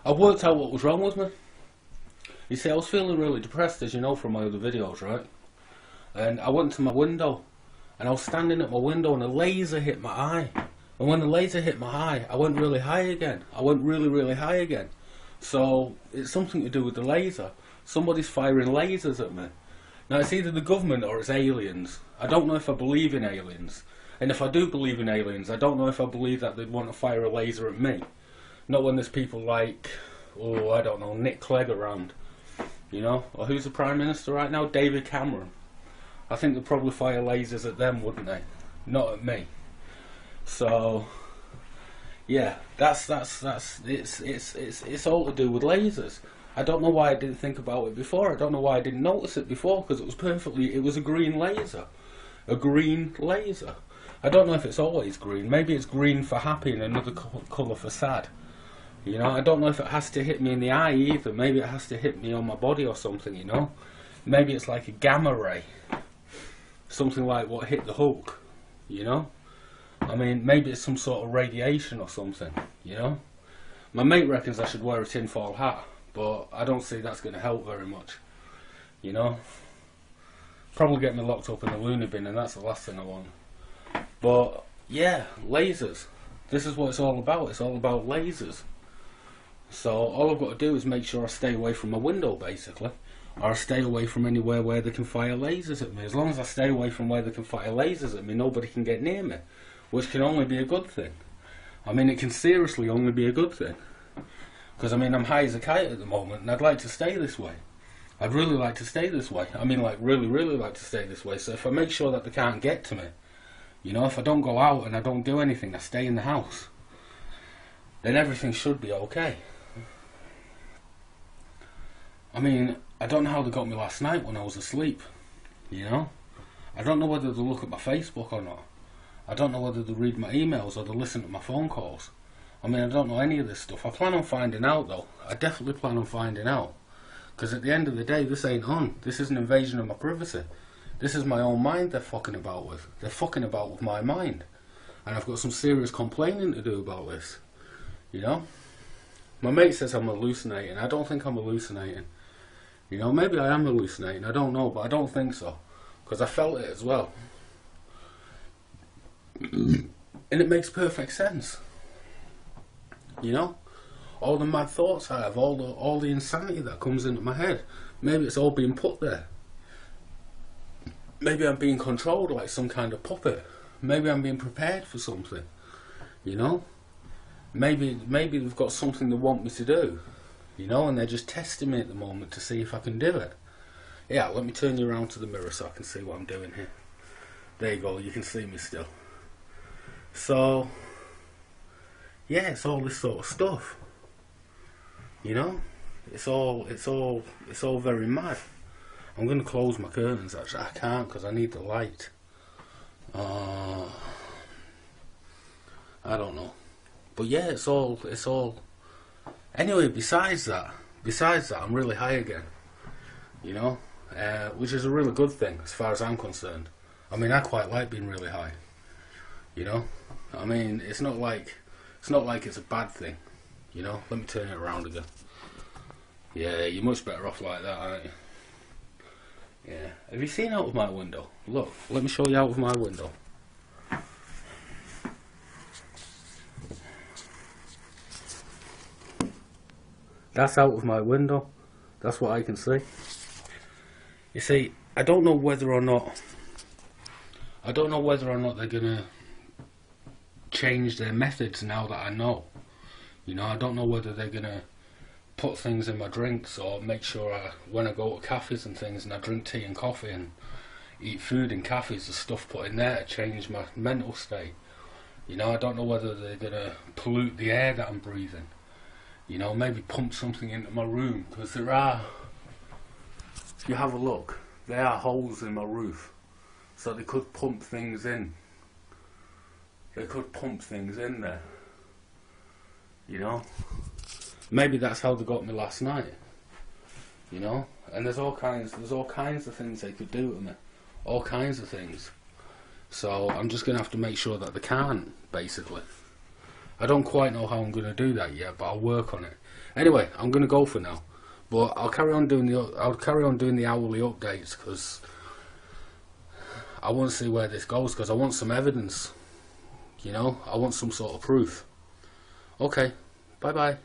I worked out what was wrong with me. You see, I was feeling really depressed, as you know from my other videos, right? And I went to my window, and I was standing at my window, and a laser hit my eye. And when the laser hit my eye, I went really high again. I went really, really high again. So it's something to do with the laser. Somebody's firing lasers at me. Now it's either the government or it's aliens. I don't know if I believe in aliens. And if I do believe in aliens, I don't know if I believe that they'd want to fire a laser at me. Not when there's people like, oh, I don't know, Nick Clegg around. You know? Or who's the Prime Minister right now? David Cameron. I think they'd probably fire lasers at them, wouldn't they? Not at me. So yeah, it's all to do with lasers. I don't know why I didn't think about it before. I don't know why I didn't notice it before, because it was a green laser. A green laser. I don't know if it's always green. Maybe it's green for happy and another colour for sad. You know, I don't know if it has to hit me in the eye either. Maybe it has to hit me on my body or something, you know. Maybe it's like a gamma ray. Something like what hit the Hulk, you know. I mean, maybe it's some sort of radiation or something, you know. My mate reckons I should wear a tinfoil hat, but I don't see that's going to help very much, you know. Probably get me locked up in the loony bin, and that's the last thing I want. But yeah, lasers. This is what it's all about. It's all about lasers. So all I've got to do is make sure I stay away from my window, basically, or I stay away from anywhere where they can fire lasers at me. As long as I stay away from where they can fire lasers at me, nobody can get near me, which can only be a good thing. I mean, it can seriously only be a good thing. Because I mean, I'm high as a kite at the moment, and I'd like to stay this way. I'd really like to stay this way. I mean, like, really, really like to stay this way. So if I make sure that they can't get to me, you know, if I don't go out and I don't do anything, I stay in the house, then everything should be okay. I mean, I don't know how they got me last night when I was asleep, you know. I don't know whether they look at my Facebook or not. I don't know whether they read my emails or they listen to my phone calls. I mean, I don't know any of this stuff. I plan on finding out, though. I definitely plan on finding out. Because at the end of the day, this ain't on. This is an invasion of my privacy. This is my own mind they're fucking about with. They're fucking about with my mind. And I've got some serious complaining to do about this. You know? My mate says I'm hallucinating. I don't think I'm hallucinating. You know, maybe I am hallucinating. I don't know, but I don't think so. Because I felt it as well. And it makes perfect sense. You know? All the mad thoughts I have, all the insanity that comes into my head. Maybe it's all being put there. Maybe I'm being controlled like some kind of puppet. Maybe I'm being prepared for something. You know? Maybe they've got something they want me to do. You know, and they're just testing me at the moment to see if I can do it. Yeah, let me turn you around to the mirror so I can see what I'm doing here. There you go, you can see me still. So yeah, it's all this sort of stuff. You know? It's all very mad. I'm gonna close my curtains actually. I can't because I need the light. I don't know. But yeah, it's all anyway, besides that, I'm really high again. You know? Which is a really good thing as far as I'm concerned. I mean, I quite like being really high. You know? I mean, it's not like it's a bad thing. You know? Let me turn it around again. Yeah, you're much better off like that, aren't you? Yeah. Have you seen out of my window? Look, let me show you out of my window. That's out of my window. That's what I can see. You see, I don't know whether or not they're gonna change their methods now that I know. You know, I don't know whether they're gonna put things in my drinks or make sure when I go to cafes and things and I drink tea and coffee and eat food in cafes, there's stuff put in there to change my mental state. You know, I don't know whether they're gonna pollute the air that I'm breathing. You know, maybe pump something into my room, because there are, if you have a look, there are holes in my roof, so they could pump things in. They could pump things in there. You know, maybe that's how they got me last night. You know, and there's all kinds of things they could do to me, all kinds of things. So I'm just gonna have to make sure that they can't, basically. I don't quite know how I'm going to do that yet, but I'll work on it. Anyway, I'm going to go for now. But I'll carry on doing the hourly updates, because I want to see where this goes, because I want some evidence. You know, I want some sort of proof. Okay, bye bye.